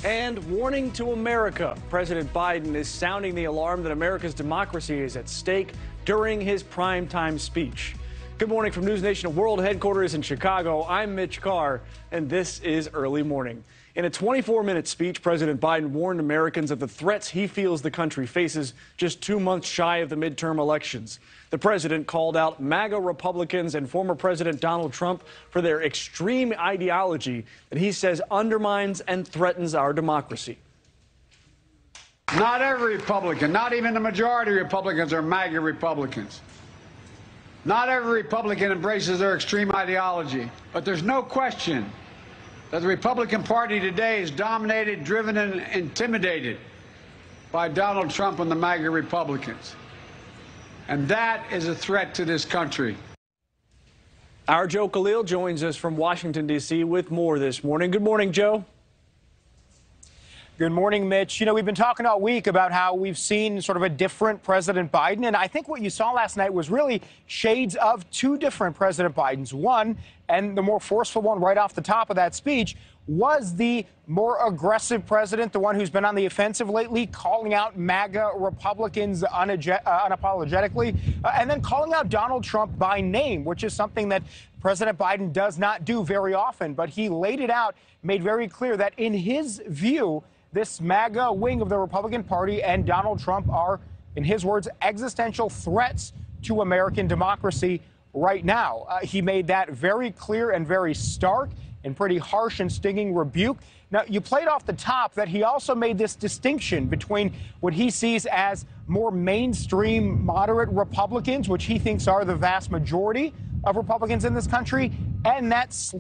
And warning to America. President Biden is sounding the alarm that America's democracy is at stake during his primetime speech. Good morning from NewsNation World Headquarters in Chicago. I'm Mitch Carr, and this is Early Morning. In a 24-minute speech, President Biden warned Americans of the threats he feels the country faces just 2 months shy of the midterm elections. The president called out MAGA Republicans and former President Donald Trump for their extreme ideology that he says undermines and threatens our democracy. Not every Republican, not even the majority of Republicans are MAGA Republicans. Not every Republican embraces their extreme ideology, but there's no question that the Republican Party today is dominated, driven, and intimidated by Donald Trump and the MAGA Republicans. And that is a threat to this country. Our Joe Khalil joins us from Washington, D.C. with more this morning. Good morning, Joe. Good morning, Mitch. You know, we've been talking all week about how we've seen sort of a different President Biden. And I think what you saw last night was really shades of two different President Bidens. One, and the more forceful one right off the top of that speech, was the more aggressive president, the one who's been on the offensive lately, calling out MAGA Republicans unapologetically, and then calling out Donald Trump by name, which is something that President Biden does not do very often. But he laid it out, made very clear that in his view, this MAGA wing of the Republican Party and Donald Trump are, in his words, existential threats to American democracy right now. He made that very clear and very stark and pretty harsh and stinging rebuke. Now, you played off the top that he also made this distinction between what he sees as more mainstream moderate Republicans, which he thinks are the vast majority of Republicans in this country, and that's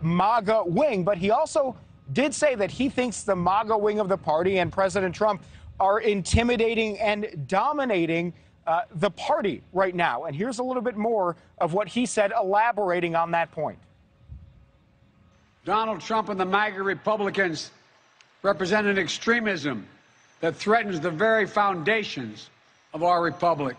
MAGA wing. But he also did say that he thinks the MAGA wing of the party and President Trump are intimidating and dominating the party right now. And here's a little bit more of what he said, elaborating on that point. Donald Trump and the MAGA Republicans represent an extremism that threatens the very foundations of our republic.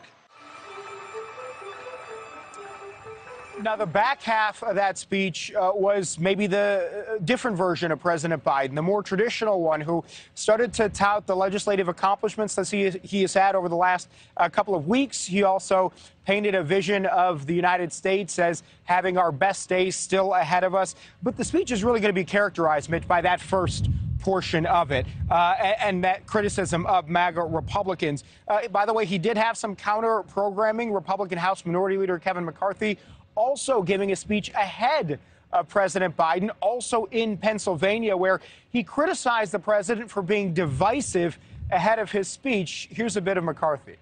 Now, the back half of that speech was maybe the different version of President Biden, the more traditional one, who started to tout the legislative accomplishments that he has had over the last couple of weeks. He also painted a vision of the United States as having our best days still ahead of us. But the speech is really going to be characterized, Mitch, by that first portion of it and that criticism of MAGA Republicans. By the way, he did have some counter programming. Republican House Minority Leader Kevin McCarthy also giving a speech ahead of President Biden, also in Pennsylvania, where he criticized the president for being divisive ahead of his speech. Here's a bit of McCarthy.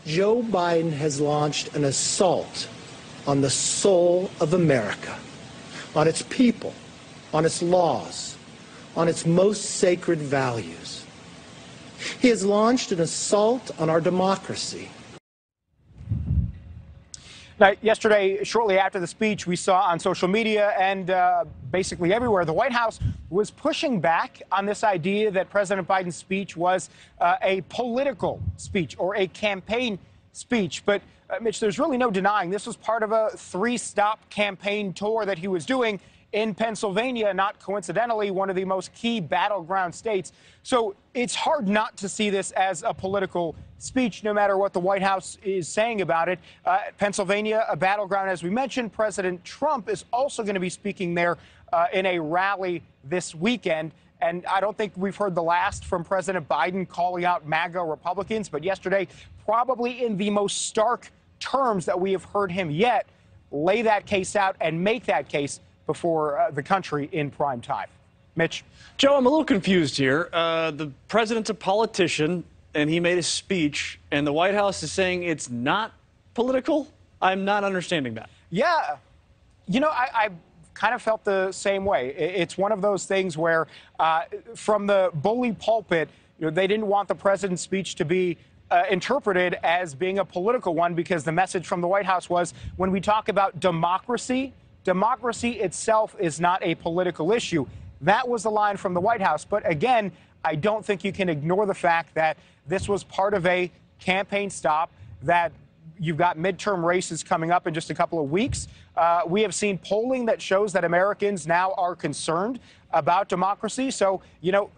Joe Biden has launched an assault on the soul of America, on its people, on its laws, on its most sacred values. He has launched an assault on our democracy. Now, yesterday, shortly after the speech, we saw on social media and basically everywhere, the White House was pushing back on this idea that President Biden's speech was a political speech or a campaign speech. But, Mitch, there's really no denying this was part of a three-stop campaign tour that he was doing in Pennsylvania, not coincidentally, one of the most key battleground states. So it's hard not to see this as a political speech, no matter what the White House is saying about it. Pennsylvania, a battleground, as we mentioned. President Trump is also going to be speaking there in a rally this weekend. And I don't think we've heard the last from President Biden calling out MAGA Republicans. But yesterday, probably in the most stark terms that we have heard him yet, lay that case out and make that case before the country in prime time. Mitch? Joe, I'm a little confused here. The president's a politician, and he made a speech, and the White House is saying it's not political? I'm not understanding that. Yeah. You know, I kind of felt the same way. It's one of those things where from the bully pulpit, you know, they didn't want the president's speech to be interpreted as being a political one, because the message from the White House was, when we talk about democracy, democracy itself is not a political issue. That was the line from the White House. But again, I don't think you can ignore the fact that this was part of a campaign stop, that you've got midterm races coming up in just a couple of weeks. We have seen polling that shows that Americans now are concerned about democracy. So,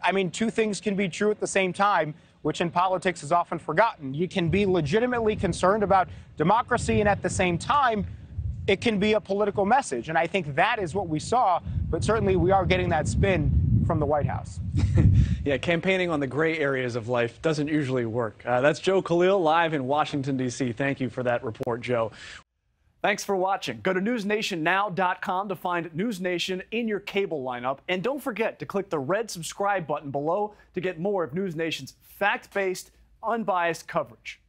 I mean, two things can be true at the same time, which in politics is often forgotten. You can be legitimately concerned about democracy, and at the same time, it can be a political message. And I think that is what we saw, but certainly we are getting that spin from the White House. Yeah, campaigning on the gray areas of life doesn't usually work. That's Joe Khalil live in Washington, D.C. Thank you for that report, Joe. Thanks for watching. Go to newsnationnow.com to find NewsNation in your cable lineup. And don't forget to click the red subscribe button below to get more of NewsNation's fact-based, unbiased coverage.